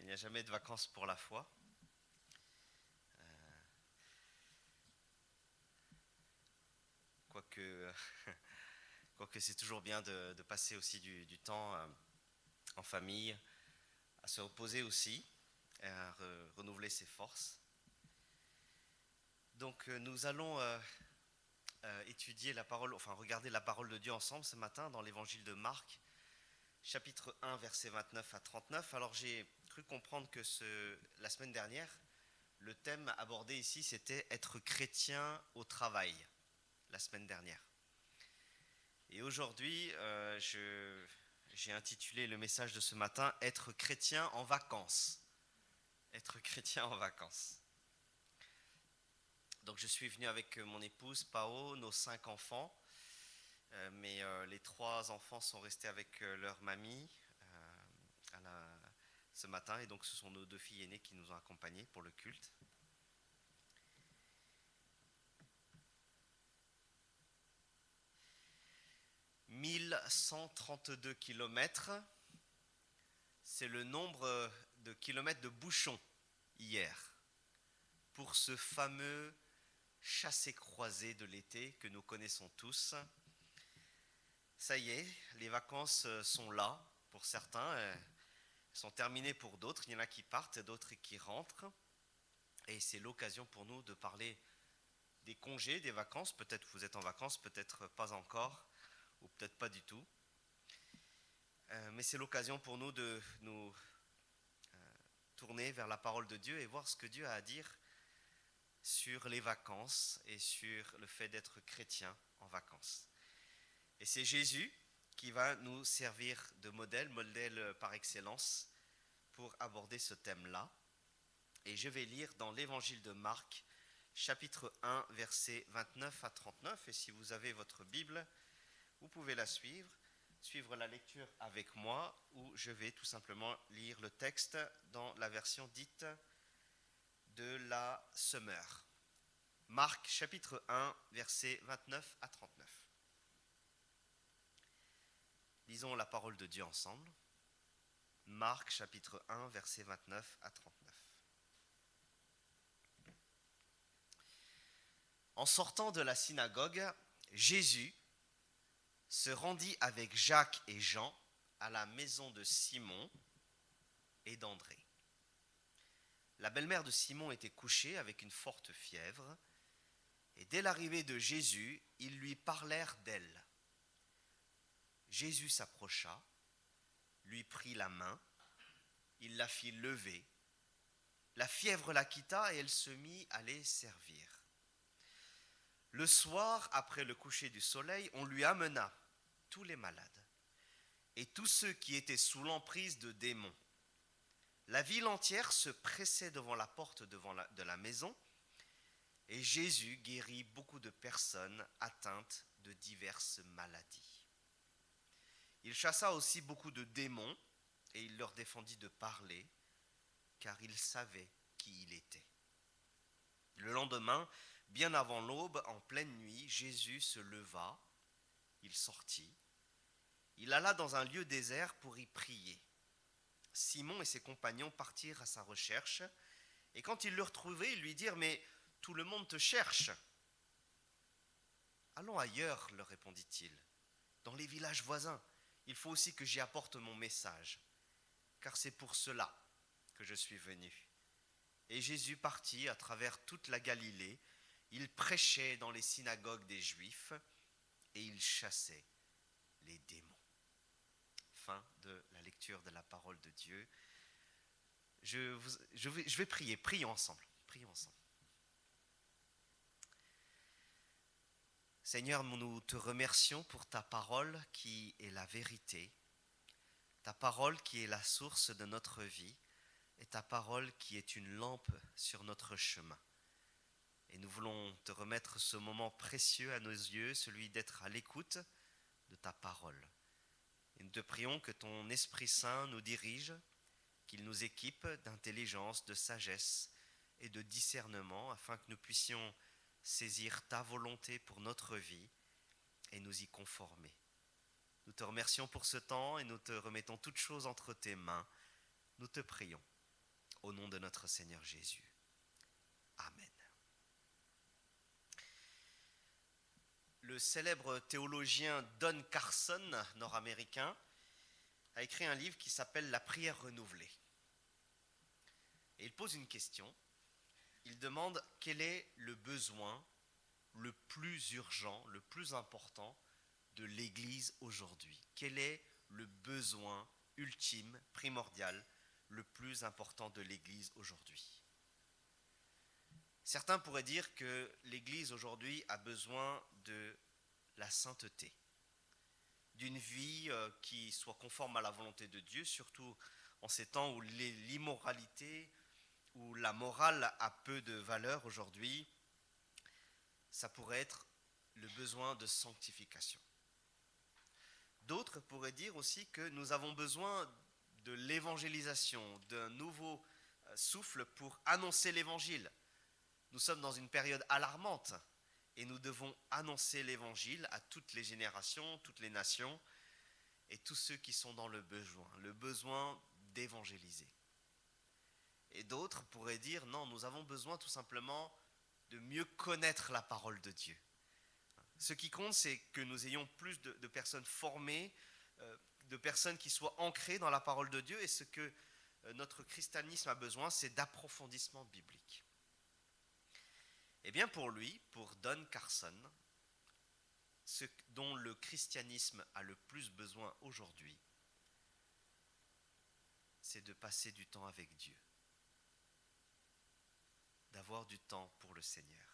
n'y a jamais de vacances pour la foi. Quoique, quoique c'est toujours bien de passer aussi du temps en famille, à se reposer aussi, et à renouveler ses forces. Donc nous allons étudier la parole, enfin regarder la parole de Dieu ensemble ce matin dans l'évangile de Marc, chapitre 1, versets 29 à 39. Alors j'ai cru comprendre que la semaine dernière, le thème abordé ici, c'était être chrétien au travail, la semaine dernière. Et aujourd'hui, j'ai intitulé le message de ce matin « Être chrétien en vacances ». Être chrétien en vacances. Donc je suis venu avec mon épouse Pao, nos 5 enfants, mais les 3 enfants sont restés avec leur mamie ce matin, et donc ce sont nos 2 filles aînées qui nous ont accompagnés pour le culte. « 1132 kilomètres, c'est le nombre de kilomètres de bouchons hier pour ce fameux chassé-croisé de l'été que nous connaissons tous. Ça y est, les vacances sont là pour certains, elles sont terminées pour d'autres. Il y en a qui partent et d'autres qui rentrent. Et c'est l'occasion pour nous de parler des congés, des vacances. Peut-être vous êtes en vacances, peut-être pas encore, ou peut-être pas du tout. Mais c'est l'occasion pour nous de nous tourner vers la parole de Dieu et voir ce que Dieu a à dire sur les vacances et sur le fait d'être chrétien en vacances. Et c'est Jésus qui va nous servir de modèle par excellence pour aborder ce thème-là. Et je vais lire dans l'évangile de Marc, chapitre 1, versets 29 à 39. Et si vous avez votre Bible, vous pouvez la suivre la lecture avec moi, ou je vais tout simplement lire le texte dans la version dite de la Summer. Marc chapitre 1, versets 29 à 39. Lisons la parole de Dieu ensemble. Marc chapitre 1, versets 29 à 39. En sortant de la synagogue, Jésus se rendit avec Jacques et Jean à la maison de Simon et d'André. La belle-mère de Simon était couchée avec une forte fièvre, et dès l'arrivée de Jésus, ils lui parlèrent d'elle. Jésus s'approcha, lui prit la main, il la fit lever. La fièvre la quitta et elle se mit à les servir. Le soir, après le coucher du soleil, on lui amena tous les malades et tous ceux qui étaient sous l'emprise de démons. La ville entière se pressait devant la porte de la maison, et Jésus guérit beaucoup de personnes atteintes de diverses maladies. Il chassa aussi beaucoup de démons, et il leur défendit de parler, car il savait qui il était. Le lendemain, bien avant l'aube, en pleine nuit, Jésus se leva, il sortit, il alla dans un lieu désert pour y prier. Simon et ses compagnons partirent à sa recherche, et quand ils le retrouvaient, ils lui dirent « Mais tout le monde te cherche !»« Allons ailleurs, leur répondit-il, dans les villages voisins. Il faut aussi que j'y apporte mon message, car c'est pour cela que je suis venu. » Et Jésus partit à travers toute la Galilée. Il prêchait dans les synagogues des Juifs et il chassait les démons. Fin de la lecture de la parole de Dieu. Je vais prier. Prions ensemble. Seigneur, nous te remercions pour ta parole qui est la vérité, ta parole qui est la source de notre vie, et ta parole qui est une lampe sur notre chemin. Et nous voulons te remettre ce moment précieux à nos yeux, celui d'être à l'écoute de ta parole. Et nous te prions que ton Esprit Saint nous dirige, qu'il nous équipe d'intelligence, de sagesse et de discernement, afin que nous puissions saisir ta volonté pour notre vie et nous y conformer. Nous te remercions pour ce temps et nous te remettons toutes choses entre tes mains. Nous te prions au nom de notre Seigneur Jésus. Amen. Le célèbre théologien Don Carson, nord-américain, a écrit un livre qui s'appelle « La prière renouvelée ». Et il pose une question. Il demande quel est le besoin le plus urgent, le plus important de l'Église aujourd'hui. Quel est le besoin ultime, primordial, le plus important de l'Église aujourd'hui? Certains pourraient dire que l'Église aujourd'hui a besoin de la sainteté, d'une vie qui soit conforme à la volonté de Dieu, surtout en ces temps où l'immoralité, où la morale a peu de valeur aujourd'hui. Ça pourrait être le besoin de sanctification. D'autres pourraient dire aussi que nous avons besoin de l'évangélisation, d'un nouveau souffle pour annoncer l'évangile. Nous sommes dans une période alarmante et nous devons annoncer l'évangile à toutes les générations, toutes les nations et tous ceux qui sont dans le besoin d'évangéliser. Et d'autres pourraient dire non, nous avons besoin tout simplement de mieux connaître la parole de Dieu. Ce qui compte, c'est que nous ayons plus de personnes formées, de personnes qui soient ancrées dans la parole de Dieu, et ce que notre christianisme a besoin, c'est d'approfondissement biblique. Eh bien pour lui, pour Don Carson, ce dont le christianisme a le plus besoin aujourd'hui, c'est de passer du temps avec Dieu, d'avoir du temps pour le Seigneur.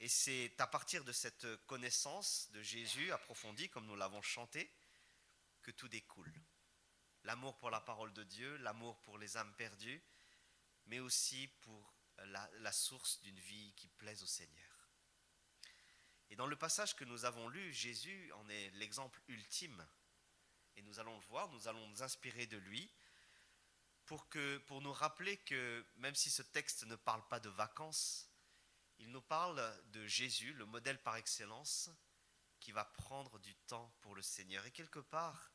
Et c'est à partir de cette connaissance de Jésus approfondie, comme nous l'avons chanté, que tout découle. L'amour pour la parole de Dieu, l'amour pour les âmes perdues, mais aussi pour la source d'une vie qui plaise au Seigneur. Et dans le passage que nous avons lu, Jésus en est l'exemple ultime. Et nous allons le voir, nous allons nous inspirer de lui pour nous rappeler que même si ce texte ne parle pas de vacances, il nous parle de Jésus, le modèle par excellence, qui va prendre du temps pour le Seigneur. Et quelque part,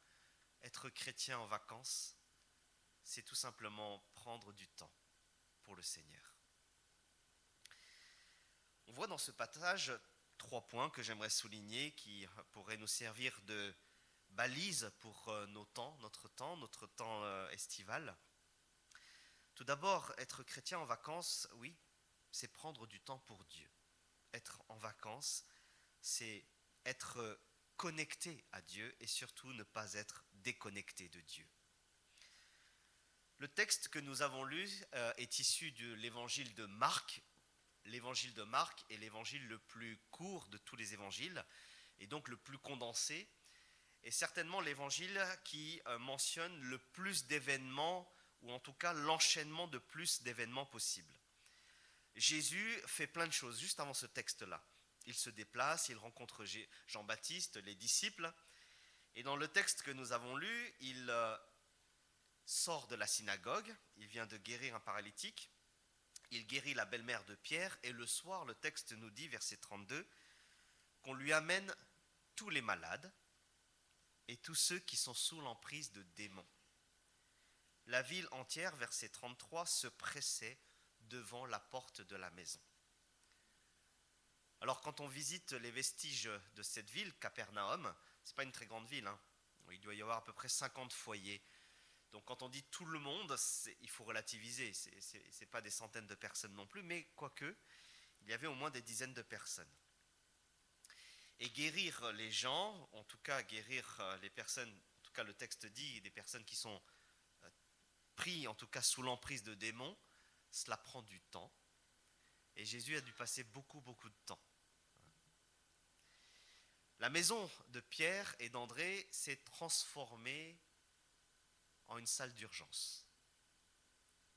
être chrétien en vacances, c'est tout simplement prendre du temps pour le Seigneur. On voit dans ce passage 3 points que j'aimerais souligner qui pourraient nous servir de balise pour notre temps estival. Tout d'abord, être chrétien en vacances, oui, c'est prendre du temps pour Dieu. Être en vacances, c'est être connecté à Dieu et surtout ne pas être déconnecté de Dieu. Le texte que nous avons lu est issu de l'évangile de Marc. L'évangile de Marc est l'évangile le plus court de tous les évangiles et donc le plus condensé, et certainement l'évangile qui mentionne le plus d'événements, ou en tout cas l'enchaînement de plus d'événements possibles. Jésus fait plein de choses juste avant ce texte-là. Il se déplace, il rencontre Jean-Baptiste, les disciples, et dans le texte que nous avons lu, il sort de la synagogue, il vient de guérir un paralytique, il guérit la belle-mère de Pierre, et le soir, le texte nous dit, verset 32, qu'on lui amène tous les malades et tous ceux qui sont sous l'emprise de démons. La ville entière, verset 33, se pressait devant la porte de la maison. Alors quand on visite les vestiges de cette ville, Capernaum, c'est pas une très grande ville, il doit y avoir à peu près 50 foyers. Donc quand on dit tout le monde, il faut relativiser, c'est pas des centaines de personnes non plus, mais quoique, il y avait au moins des dizaines de personnes. Et guérir les gens, en tout cas guérir les personnes, en tout cas le texte dit, des personnes qui sont pris en tout cas sous l'emprise de démons, cela prend du temps. Et Jésus a dû passer beaucoup de temps. La maison de Pierre et d'André s'est transformée en une salle d'urgence.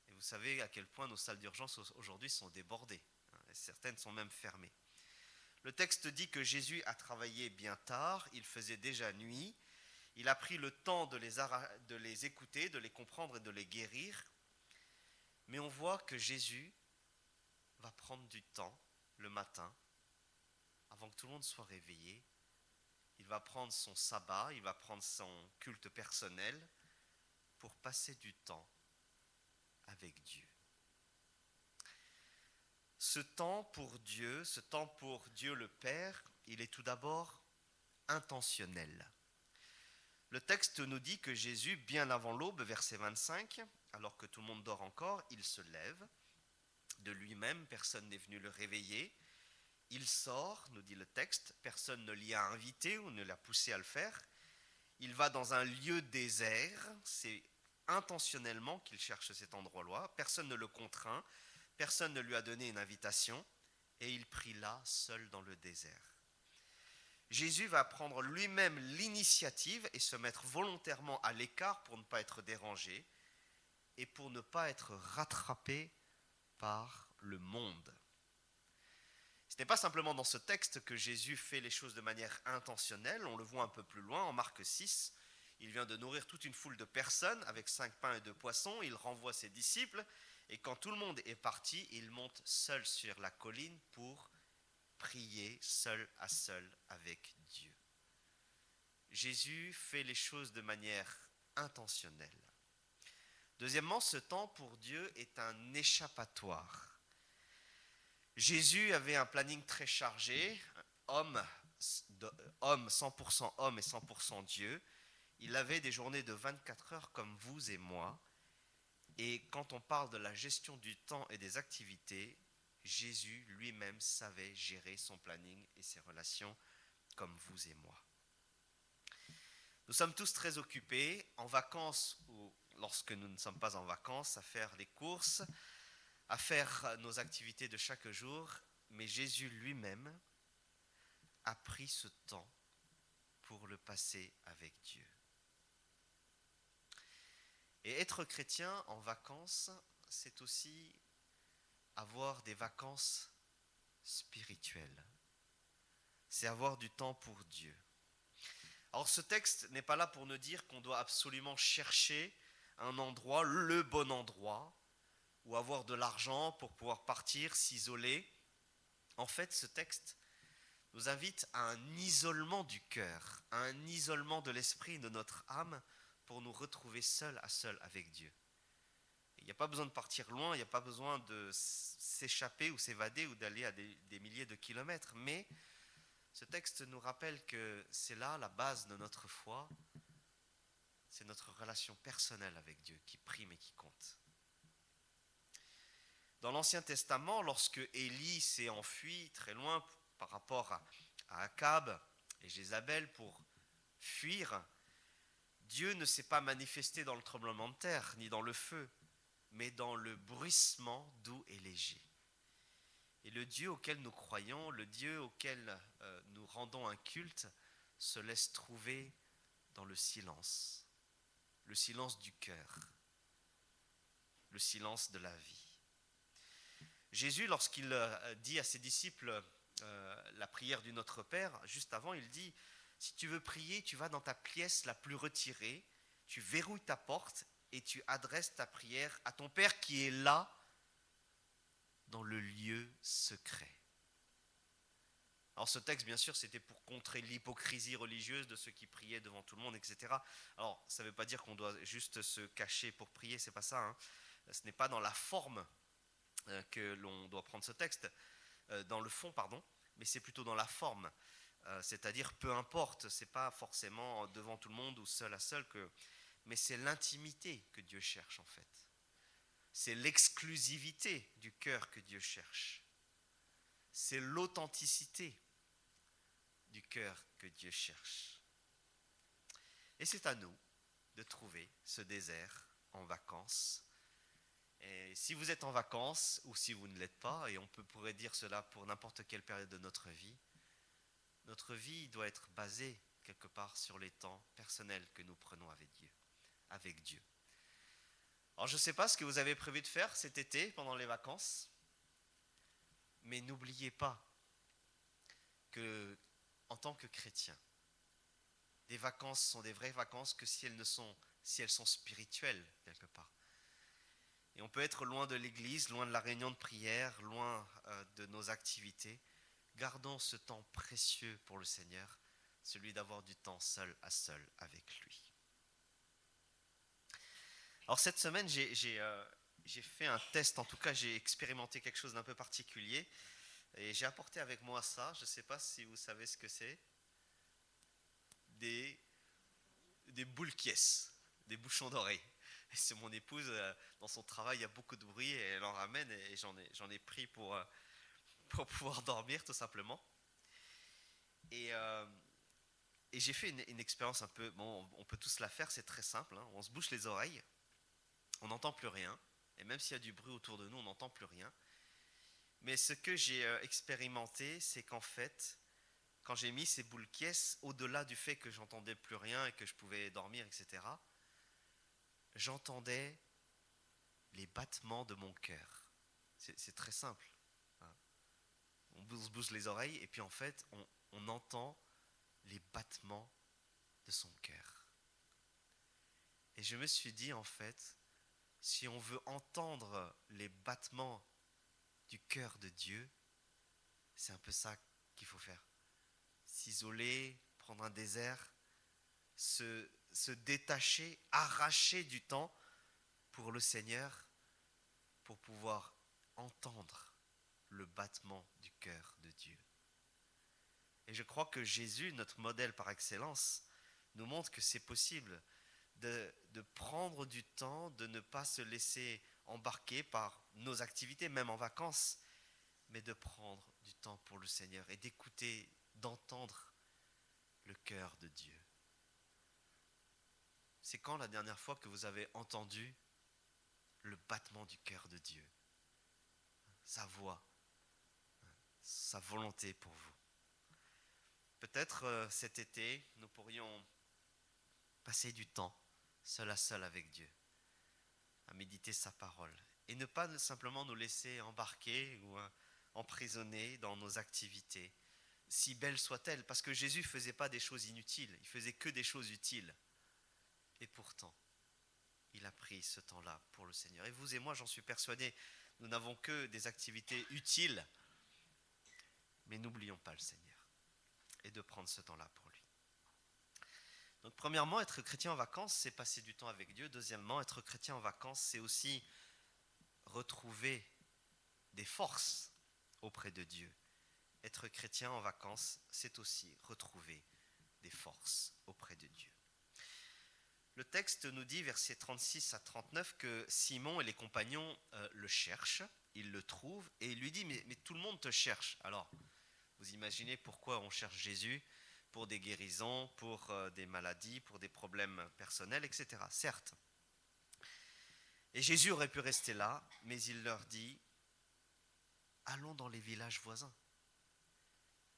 Et vous savez à quel point nos salles d'urgence aujourd'hui sont débordées. Et certaines sont même fermées. Le texte dit que Jésus a travaillé bien tard, il faisait déjà nuit. Il a pris le temps de les écouter, de les comprendre et de les guérir. Mais on voit que Jésus va prendre du temps le matin, avant que tout le monde soit réveillé. Il va prendre son sabbat, il va prendre son culte personnel pour passer du temps avec Dieu. Ce temps pour Dieu le Père, il est tout d'abord intentionnel. Le texte nous dit que Jésus, bien avant l'aube, verset 25, alors que tout le monde dort encore, il se lève de lui-même, personne n'est venu le réveiller. Il sort, nous dit le texte, personne ne l'y a invité ou ne l'a poussé à le faire. Il va dans un lieu désert, c'est intentionnellement qu'il cherche cet endroit-là, personne ne le contraint, personne ne lui a donné une invitation, et il prie là, seul dans le désert. Jésus va prendre lui-même l'initiative et se mettre volontairement à l'écart pour ne pas être dérangé et pour ne pas être rattrapé par le monde. Ce n'est pas simplement dans ce texte que Jésus fait les choses de manière intentionnelle, on le voit un peu plus loin, en Marc 6, il vient de nourrir toute une foule de personnes avec 5 pains et 2 poissons, il renvoie ses disciples, et quand tout le monde est parti, il monte seul sur la colline pour prier seul à seul avec Dieu. Jésus fait les choses de manière intentionnelle. Deuxièmement, ce temps pour Dieu est un échappatoire. Jésus avait un planning très chargé, homme 100% homme et 100% Dieu. Il avait des journées de 24 heures comme vous et moi. Et quand on parle de la gestion du temps et des activités, Jésus lui-même savait gérer son planning et ses relations comme vous et moi. Nous sommes tous très occupés, en vacances ou lorsque nous ne sommes pas en vacances, à faire les courses, à faire nos activités de chaque jour, mais Jésus lui-même a pris ce temps pour le passer avec Dieu. Et être chrétien en vacances, c'est aussi avoir des vacances spirituelles. C'est avoir du temps pour Dieu. Alors ce texte n'est pas là pour nous dire qu'on doit absolument chercher un endroit, le bon endroit, ou avoir de l'argent pour pouvoir partir, s'isoler. En fait, ce texte nous invite à un isolement du cœur, à un isolement de l'esprit et de notre âme pour nous retrouver seul à seul avec Dieu. Il n'y a pas besoin de partir loin, il n'y a pas besoin de s'échapper ou s'évader ou d'aller à des milliers de kilomètres, mais ce texte nous rappelle que c'est là la base de notre foi, c'est notre relation personnelle avec Dieu qui prime et qui compte. Dans l'Ancien Testament, lorsque Élie s'est enfui très loin par rapport à Akab et Jézabel pour fuir, Dieu ne s'est pas manifesté dans le tremblement de terre ni dans le feu, mais dans le bruissement doux et léger. Et le Dieu auquel nous croyons, le Dieu auquel nous rendons un culte, se laisse trouver dans le silence du cœur, le silence de la vie. Jésus, lorsqu'il dit à ses disciples la prière du Notre Père, juste avant, il dit « Si tu veux prier, tu vas dans ta pièce la plus retirée, tu verrouilles ta porte et tu adresses ta prière à ton Père qui est là, dans le lieu secret. » Alors ce texte, bien sûr, c'était pour contrer l'hypocrisie religieuse de ceux qui priaient devant tout le monde, etc. Alors, ça ne veut pas dire qu'on doit juste se cacher pour prier, c'est pas ça. Hein. Ce n'est pas dans la forme que l'on doit prendre ce texte, dans le fond, pardon, mais c'est plutôt dans la forme. C'est-à-dire, peu importe, c'est pas forcément devant tout le monde ou seul à seul, mais c'est l'intimité que Dieu cherche en fait. C'est l'exclusivité du cœur que Dieu cherche. C'est l'authenticité du cœur que Dieu cherche. Et c'est à nous de trouver ce désert en vacances. Et si vous êtes en vacances ou si vous ne l'êtes pas, et on pourrait dire cela pour n'importe quelle période de notre vie doit être basée quelque part sur les temps personnels que nous prenons avec Dieu. Alors je ne sais pas ce que vous avez prévu de faire cet été pendant les vacances, mais n'oubliez pas que, en tant que chrétien, des vacances sont des vraies vacances que si elles sont spirituelles quelque part. Et on peut être loin de l'église, loin de la réunion de prière, loin de nos activités. Gardons ce temps précieux pour le Seigneur, celui d'avoir du temps seul à seul avec lui. Alors cette semaine, j'ai j'ai fait un test, en tout cas j'ai expérimenté quelque chose d'un peu particulier. Et j'ai apporté avec moi ça, je ne sais pas si vous savez ce que c'est, des, des boules quies, des bouchons d'oreille. Et c'est mon épouse, dans son travail, il y a beaucoup de bruit et elle en ramène et j'en ai pris pour pouvoir dormir tout simplement. Et, euh, et j'ai fait une expérience un peu, bon, on peut tous la faire, c'est très simple, hein. On se bouche les oreilles, on n'entend plus rien, et même s'il y a du bruit autour de nous, on n'entend plus rien. Mais ce que j'ai expérimenté, c'est qu'en fait, quand j'ai mis ces boules quies, au-delà du fait que j'entendais plus rien et que je pouvais dormir, etc., j'entendais les battements de mon cœur. C'est très simple, hein. On se bouge les oreilles et puis en fait, on entend les battements de son cœur. Et je me suis dit, en fait, si on veut entendre les battements du cœur de Dieu, c'est un peu ça qu'il faut faire. S'isoler, prendre un désert, se détacher, arracher du temps pour le Seigneur, pour pouvoir entendre le battement du cœur de Dieu. Et je crois que Jésus, notre modèle par excellence, nous montre que c'est possible de prendre du temps, de ne pas se laisser embarquer par nos activités, même en vacances, mais de prendre du temps pour le Seigneur et d'écouter, d'entendre le cœur de Dieu. C'est quand la dernière fois que vous avez entendu le battement du cœur de Dieu, sa voix, sa volonté pour vous? Peut-être cet été, nous pourrions passer du temps seul à seul avec Dieu, à méditer sa parole, et ne pas simplement nous laisser embarquer ou emprisonner dans nos activités, si belles soient-elles, parce que Jésus ne faisait pas des choses inutiles, il faisait que des choses utiles. Et pourtant, il a pris ce temps-là pour le Seigneur. Et vous et moi, j'en suis persuadé, nous n'avons que des activités utiles, mais n'oublions pas le Seigneur et de prendre ce temps-là pour lui. Donc premièrement, être chrétien en vacances, c'est passer du temps avec Dieu. Deuxièmement, être chrétien en vacances, c'est aussi retrouver des forces auprès de Dieu. Être chrétien en vacances, c'est aussi retrouver des forces auprès de Dieu. Le texte nous dit, versets 36 à 39, que Simon et les compagnons le cherchent, ils le trouvent, et il lui dit, mais tout le monde te cherche. Alors, vous imaginez pourquoi on cherche Jésus? Pour des guérisons, pour des maladies, pour des problèmes personnels, etc. Certes. Et Jésus aurait pu rester là, mais il leur dit, allons dans les villages voisins.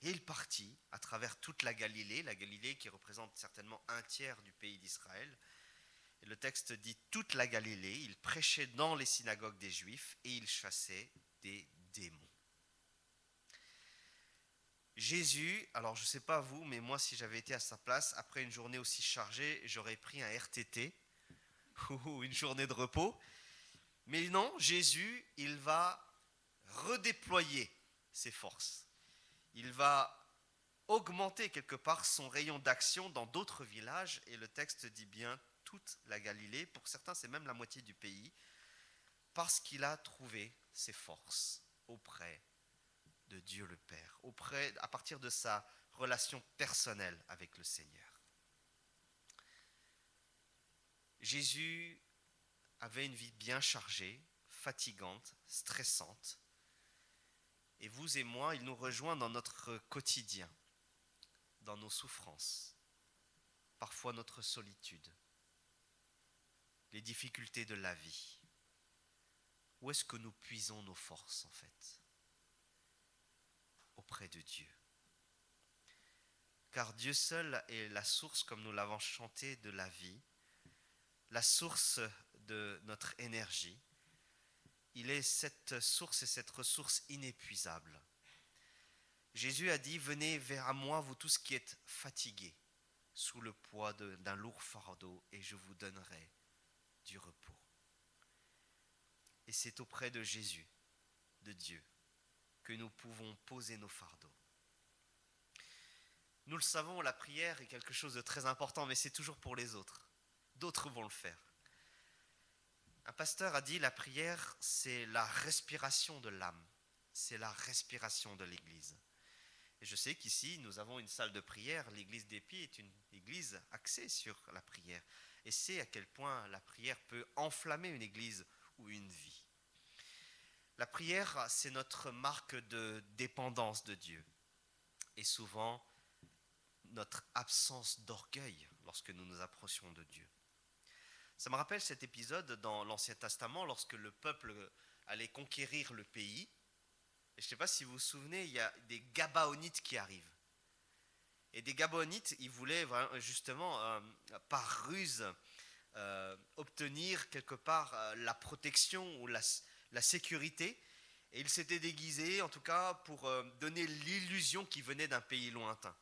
Et il partit à travers toute la Galilée qui représente certainement un tiers du pays d'Israël. Et le texte dit toute la Galilée, il prêchait dans les synagogues des Juifs et il chassait des démons. Jésus, alors je ne sais pas vous, mais moi si j'avais été à sa place, après une journée aussi chargée, j'aurais pris un RTT ou une journée de repos. Mais non, Jésus, il va redéployer ses forces. Il va augmenter quelque part son rayon d'action dans d'autres villages, et le texte dit bien toute la Galilée, pour certains c'est même la moitié du pays, parce qu'il a trouvé ses forces auprès de Dieu le Père, à partir de sa relation personnelle avec le Seigneur. Jésus avait une vie bien chargée, fatigante, stressante, et vous et moi, il nous rejoint dans notre quotidien, dans nos souffrances, parfois notre solitude, les difficultés de la vie. Où est-ce que nous puisons nos forces en fait? Auprès de Dieu. Car Dieu seul est la source, comme nous l'avons chanté, de la vie, la source de notre énergie. Il est cette source et cette ressource inépuisable. Jésus a dit, venez vers moi, vous tous qui êtes fatigués, sous le poids d'un lourd fardeau, et je vous donnerai du repos. Et c'est auprès de Jésus, de Dieu, que nous pouvons poser nos fardeaux. Nous le savons, la prière est quelque chose de très important, mais c'est toujours pour les autres. D'autres vont le faire. pasteur a dit, la prière, c'est la respiration de l'âme, c'est la respiration de l'Église. Et je sais qu'ici, nous avons une salle de prière, l'Église d'Épi est une église axée sur la prière. Et c'est à quel point la prière peut enflammer une église ou une vie. La prière, c'est notre marque de dépendance de Dieu. Et souvent, notre absence d'orgueil lorsque nous nous approchons de Dieu. Ça me rappelle cet épisode dans l'Ancien Testament lorsque le peuple allait conquérir le pays. Et je ne sais pas si vous vous souvenez, il y a des Gabaonites qui arrivent. Et des Gabaonites, ils voulaient justement, par ruse, obtenir quelque part la protection ou la sécurité. Et ils s'étaient déguisés, en tout cas, pour donner l'illusion qu'ils venaient d'un pays lointain.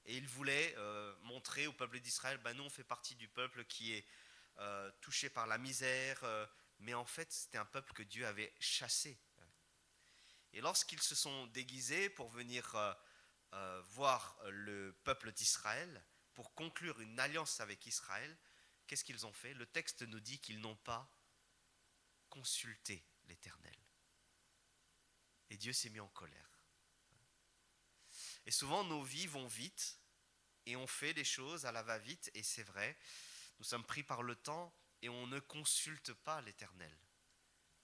Et ils voulaient montrer au peuple d'Israël, nous on fait partie du peuple qui est touché par la misère, mais en fait c'était un peuple que Dieu avait chassé. Et lorsqu'ils se sont déguisés pour venir voir le peuple d'Israël, pour conclure une alliance avec Israël, qu'est-ce qu'ils ont fait? Le texte nous dit qu'ils n'ont pas consulté l'Éternel. Et Dieu s'est mis en colère. Et souvent, nos vies vont vite et on fait des choses à la va-vite. Et c'est vrai, nous sommes pris par le temps et on ne consulte pas l'Éternel.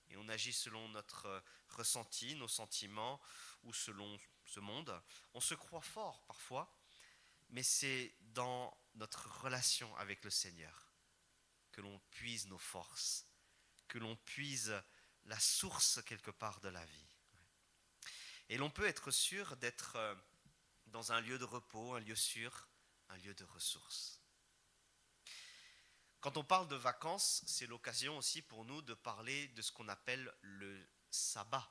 Et on agit selon notre ressenti, nos sentiments ou selon ce monde. On se croit fort parfois, mais c'est dans notre relation avec le Seigneur que l'on puise nos forces, que l'on puise la source quelque part de la vie. Et l'on peut être sûr d'être dans un lieu de repos, un lieu sûr, un lieu de ressources. Quand on parle de vacances, c'est l'occasion aussi pour nous de parler de ce qu'on appelle le sabbat.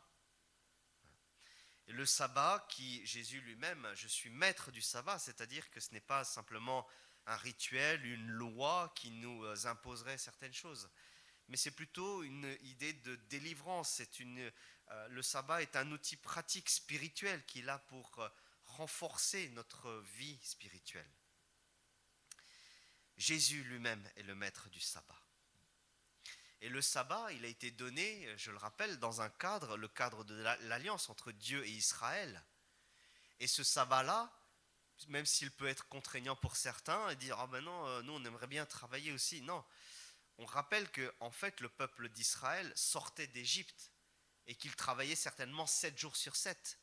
Et le sabbat qui, Jésus lui-même, je suis maître du sabbat, c'est-à-dire que ce n'est pas simplement un rituel, une loi qui nous imposerait certaines choses, mais c'est plutôt une idée de délivrance. Le sabbat est un outil pratique spirituel qui est là pour renforcer notre vie spirituelle. Jésus lui-même est le maître du sabbat. Et le sabbat, il a été donné, je le rappelle, dans un cadre, le cadre de l'alliance entre Dieu et Israël. Et ce sabbat-là, même s'il peut être contraignant pour certains, et dire « Ah ben non, nous on aimerait bien travailler aussi », non. On rappelle que en fait, le peuple d'Israël sortait d'Égypte et qu'il travaillait certainement 7 jours sur 7.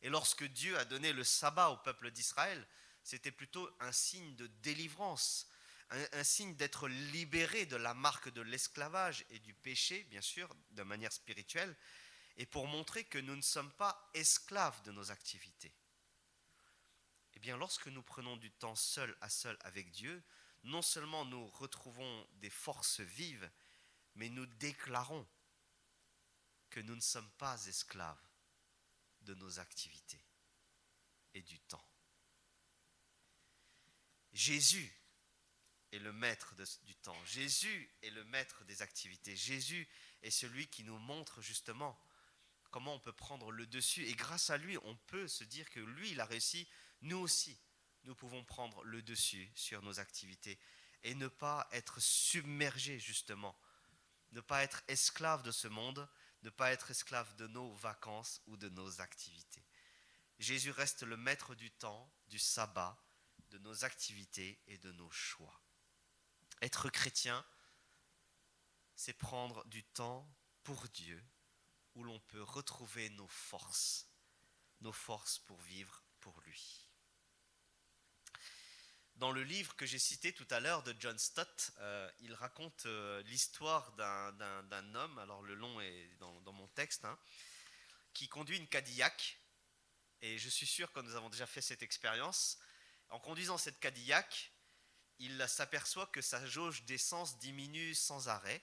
Et lorsque Dieu a donné le sabbat au peuple d'Israël, c'était plutôt un signe de délivrance, un signe d'être libéré de la marque de l'esclavage et du péché, bien sûr, de manière spirituelle, et pour montrer que nous ne sommes pas esclaves de nos activités. Eh bien, lorsque nous prenons du temps seul à seul avec Dieu, non seulement nous retrouvons des forces vives, mais nous déclarons que nous ne sommes pas esclaves de nos activités et du temps. Jésus est le maître du temps. Jésus est le maître des activités. Jésus est celui qui nous montre justement comment on peut prendre le dessus. Et grâce à lui, on peut se dire que lui, il a réussi. Nous aussi, nous pouvons prendre le dessus sur nos activités et ne pas être submergés justement, ne pas être esclaves de ce monde, ne pas être esclaves de nos vacances ou de nos activités. Jésus reste le maître du temps, du sabbat, de nos activités et de nos choix. Être chrétien, c'est prendre du temps pour Dieu, où l'on peut retrouver nos forces pour vivre pour lui. Dans le livre que j'ai cité tout à l'heure de John Stott, il raconte l'histoire d'un homme, alors le long est dans mon texte, qui conduit une Cadillac. Et je suis sûr que nous avons déjà fait cette expérience. En conduisant cette Cadillac, il s'aperçoit que sa jauge d'essence diminue sans arrêt.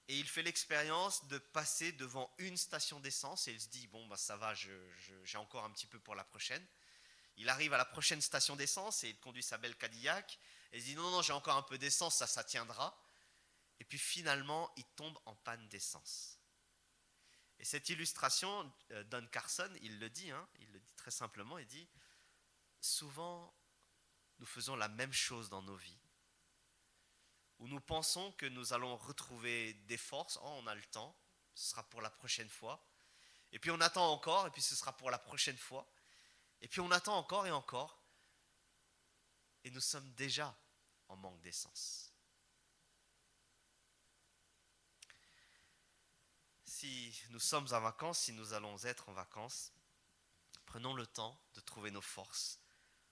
Et il fait l'expérience de passer devant une station d'essence et il se dit, ça va, j'ai encore un petit peu pour la prochaine. Il arrive à la prochaine station d'essence et il conduit sa belle Cadillac et il se dit, non, j'ai encore un peu d'essence, ça tiendra. Et puis finalement, il tombe en panne d'essence. Et cette illustration, Don Carson, il le dit très simplement, il dit, souvent, nous faisons la même chose dans nos vies. où nous pensons que nous allons retrouver des forces. Oh, on a le temps, ce sera pour la prochaine fois. Et puis on attend encore, et puis ce sera pour la prochaine fois. Et puis on attend encore et encore. Et nous sommes déjà en manque d'essence. Si nous sommes en vacances, si nous allons être en vacances, prenons le temps de trouver nos forces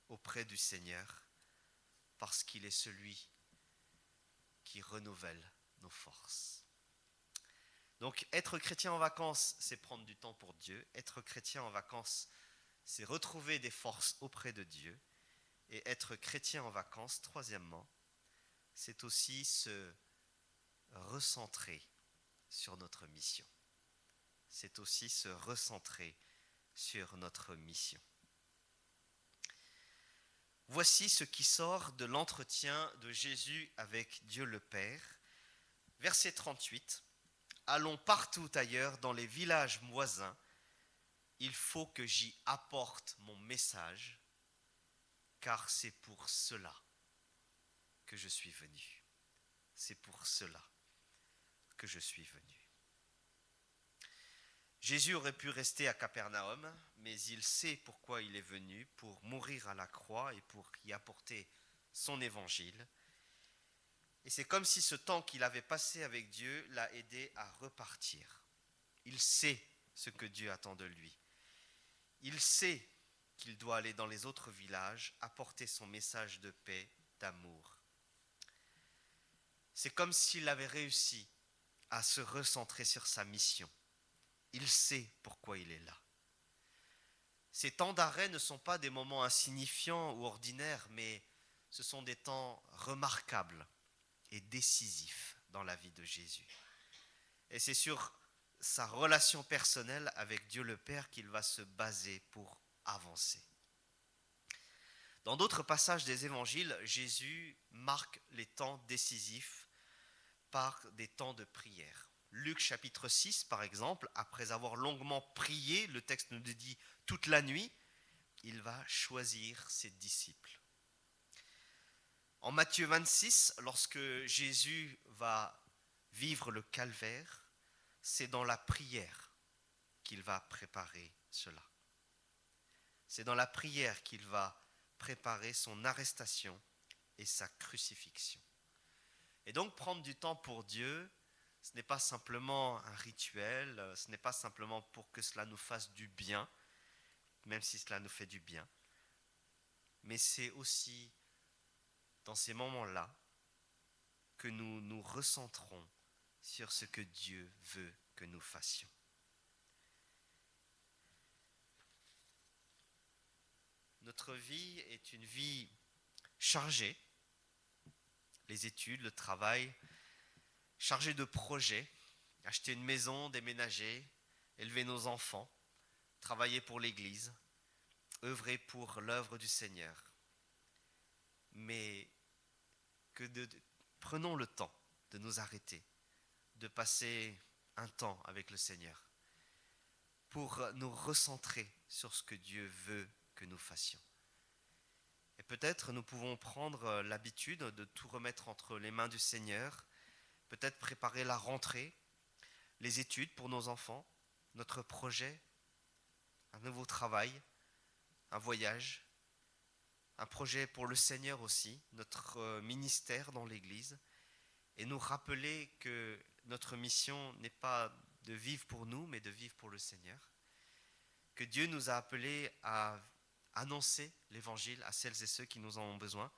auprès du Seigneur, parce qu'il est celui qui renouvelle nos forces. Donc être chrétien en vacances, c'est prendre du temps pour Dieu. Être chrétien en vacances, c'est retrouver des forces auprès de Dieu. Et être chrétien en vacances, troisièmement, c'est aussi se recentrer sur notre mission. C'est aussi se recentrer sur notre mission. Voici ce qui sort de l'entretien de Jésus avec Dieu le Père. Verset 38. Allons partout ailleurs, dans les villages voisins. Il faut que j'y apporte mon message, car c'est pour cela que je suis venu. C'est pour cela que je suis venu. Jésus aurait pu rester à Capernaum, mais il sait pourquoi il est venu, pour mourir à la croix et pour y apporter son évangile. Et c'est comme si ce temps qu'il avait passé avec Dieu l'a aidé à repartir. Il sait ce que Dieu attend de lui. Il sait qu'il doit aller dans les autres villages, apporter son message de paix, d'amour. C'est comme s'il avait réussi à se recentrer sur sa mission. Il sait pourquoi il est là. Ces temps d'arrêt ne sont pas des moments insignifiants ou ordinaires, mais ce sont des temps remarquables et décisifs dans la vie de Jésus. Et c'est sur sa relation personnelle avec Dieu le Père qu'il va se baser pour avancer. Dans d'autres passages des évangiles, Jésus marque les temps décisifs par des temps de prière. Luc chapitre 6, par exemple, après avoir longuement prié, le texte nous dit toute la nuit, il va choisir ses disciples. En Matthieu 26, lorsque Jésus va vivre le calvaire, c'est dans la prière qu'il va préparer cela. C'est dans la prière qu'il va préparer son arrestation et sa crucifixion. Et donc prendre du temps pour Dieu, ce n'est pas simplement un rituel, ce n'est pas simplement pour que cela nous fasse du bien, même si cela nous fait du bien, mais c'est aussi dans ces moments-là que nous nous recentrons sur ce que Dieu veut que nous fassions. Notre vie est une vie chargée, les études, le travail, chargée de projets, acheter une maison, déménager, élever nos enfants, travailler pour l'Église, œuvrer pour l'œuvre du Seigneur. Mais prenons le temps de nous arrêter, de passer un temps avec le Seigneur pour nous recentrer sur ce que Dieu veut que nous fassions. Et peut-être nous pouvons prendre l'habitude de tout remettre entre les mains du Seigneur, peut-être préparer la rentrée, les études pour nos enfants, notre projet, un nouveau travail, un voyage, un projet pour le Seigneur aussi, notre ministère dans l'Église, et nous rappeler que notre mission n'est pas de vivre pour nous, mais de vivre pour le Seigneur, que Dieu nous a appelés à annoncer l'Évangile à celles et ceux qui nous en ont besoin,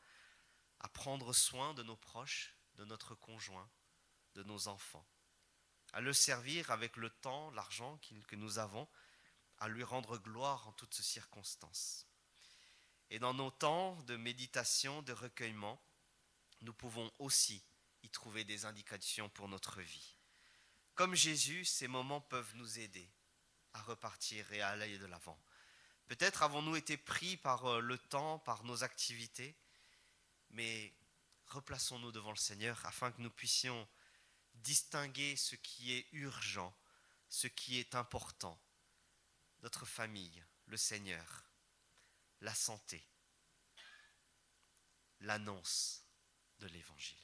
à prendre soin de nos proches, de notre conjoint, de nos enfants, à le servir avec le temps, l'argent que nous avons, à lui rendre gloire en toutes circonstances. Et dans nos temps de méditation, de recueillement, nous pouvons aussi y trouver des indications pour notre vie. Comme Jésus, ces moments peuvent nous aider à repartir et à aller de l'avant. Peut-être avons-nous été pris par le temps, par nos activités, mais replaçons-nous devant le Seigneur afin que nous puissions distinguer ce qui est urgent, ce qui est important, notre famille, le Seigneur, la santé, l'annonce de l'Évangile.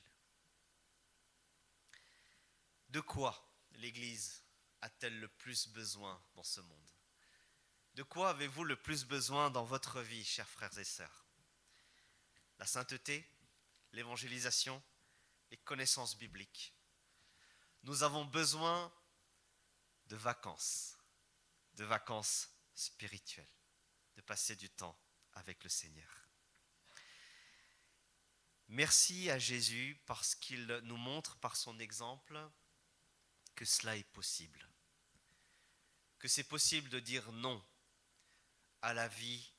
De quoi l'Église a-t-elle le plus besoin dans ce monde? De quoi avez-vous le plus besoin dans votre vie, chers frères et sœurs? La sainteté, l'évangélisation, les connaissances bibliques. Nous avons besoin de vacances spirituelles, de passer du temps avec le Seigneur. Merci à Jésus parce qu'il nous montre par son exemple que cela est possible. Que c'est possible de dire non à la vie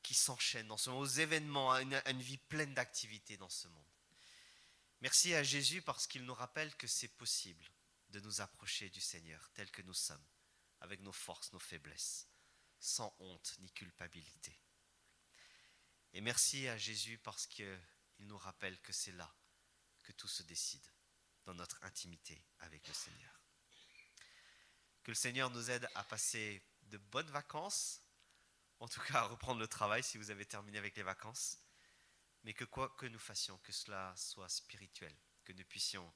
qui s'enchaîne dans ce monde, aux événements, à une vie pleine d'activités dans ce monde. Merci à Jésus parce qu'il nous rappelle que c'est possible de nous approcher du Seigneur tel que nous sommes, avec nos forces, nos faiblesses, sans honte ni culpabilité. Et merci à Jésus parce qu'il nous rappelle que c'est là que tout se décide, dans notre intimité avec le Seigneur. Que le Seigneur nous aide à passer de bonnes vacances, en tout cas à reprendre le travail si vous avez terminé avec les vacances, mais que quoi que nous fassions, que cela soit spirituel, que nous puissions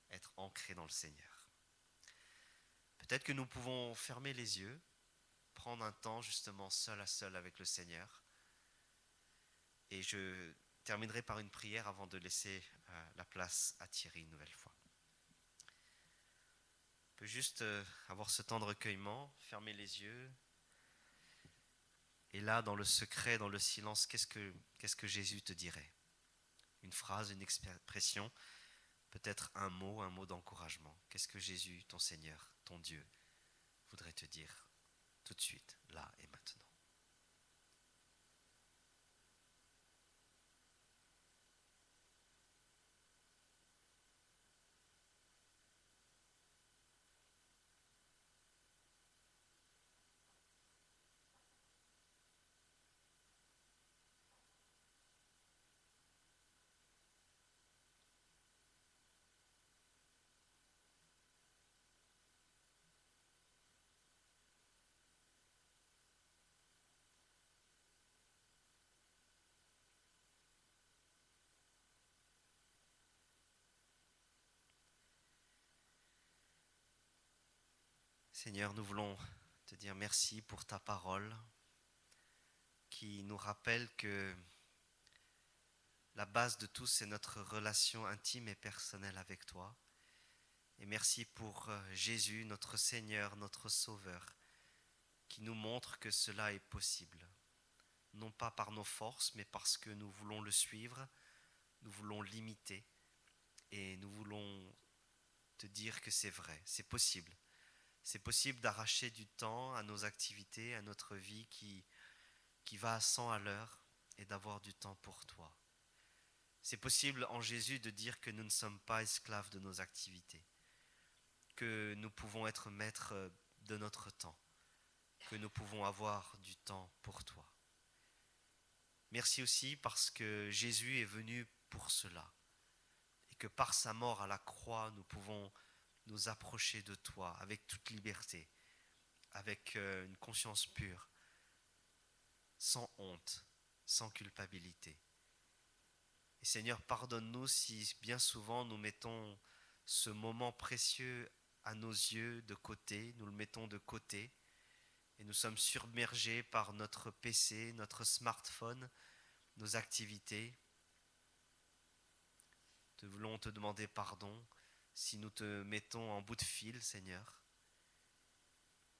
être ancrés dans le Seigneur. Peut-être que nous pouvons fermer les yeux, prendre un temps justement seul à seul avec le Seigneur. Et je terminerai par une prière avant de laisser la place à Thierry une nouvelle fois. On peut juste avoir ce temps de recueillement, fermer les yeux. Et là, dans le secret, dans le silence, qu'est-ce que Jésus te dirait? Une phrase, une expression, peut-être un mot d'encouragement. Qu'est-ce que Jésus, ton Seigneur, ton Dieu, voudrait te dire tout de suite, là et maintenant? Seigneur, nous voulons te dire merci pour ta parole qui nous rappelle que la base de tout, c'est notre relation intime et personnelle avec toi. Et merci pour Jésus, notre Seigneur, notre Sauveur, qui nous montre que cela est possible. Non pas par nos forces, mais parce que nous voulons le suivre, nous voulons l'imiter et nous voulons te dire que c'est vrai, c'est possible. C'est possible d'arracher du temps à nos activités, à notre vie qui va à 100 à l'heure et d'avoir du temps pour toi. C'est possible en Jésus de dire que nous ne sommes pas esclaves de nos activités, que nous pouvons être maîtres de notre temps, que nous pouvons avoir du temps pour toi. Merci aussi parce que Jésus est venu pour cela et que par sa mort à la croix, nous pouvons nous approcher de toi avec toute liberté, avec une conscience pure, sans honte, sans culpabilité. Et Seigneur, pardonne-nous si bien souvent nous mettons ce moment précieux à nos yeux de côté, nous le mettons de côté et nous sommes submergés par notre PC, notre smartphone, nos activités. Nous voulons te demander pardon si nous te mettons en bout de fil, Seigneur.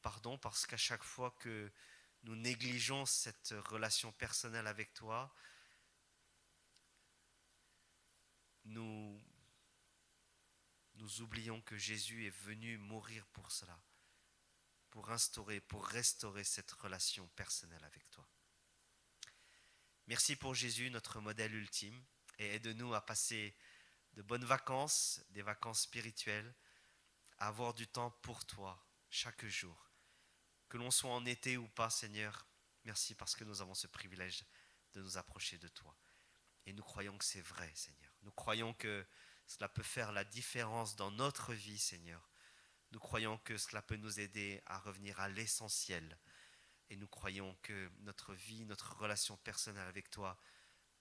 Pardon parce qu'à chaque fois que nous négligeons cette relation personnelle avec toi, nous oublions que Jésus est venu mourir pour cela, pour instaurer, pour restaurer cette relation personnelle avec toi. Merci pour Jésus, notre modèle ultime, et aide-nous à passer de bonnes vacances, des vacances spirituelles, à avoir du temps pour toi chaque jour. Que l'on soit en été ou pas, Seigneur, merci parce que nous avons ce privilège de nous approcher de toi. Et nous croyons que c'est vrai, Seigneur. Nous croyons que cela peut faire la différence dans notre vie, Seigneur. Nous croyons que cela peut nous aider à revenir à l'essentiel. Et nous croyons que notre vie, notre relation personnelle avec toi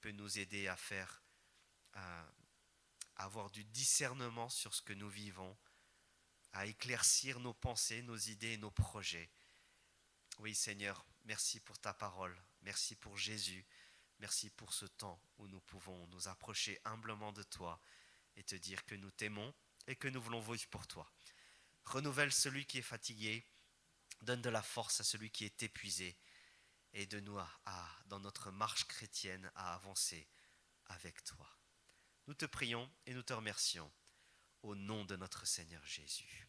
peut nous aider à avoir du discernement sur ce que nous vivons à éclaircir nos pensées, nos idées et nos projets. Oui, Seigneur, merci pour ta parole, merci pour Jésus, merci pour ce temps où nous pouvons nous approcher humblement de toi et te dire que nous t'aimons et que nous voulons vivre pour toi. Renouvelle celui qui est fatigué, donne de la force à celui qui est épuisé, et aide-nous dans notre marche chrétienne à avancer avec toi. Nous te prions et nous te remercions au nom de notre Seigneur Jésus.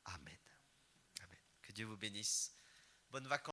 Amen. Amen. Que Dieu vous bénisse. Bonnes vacances.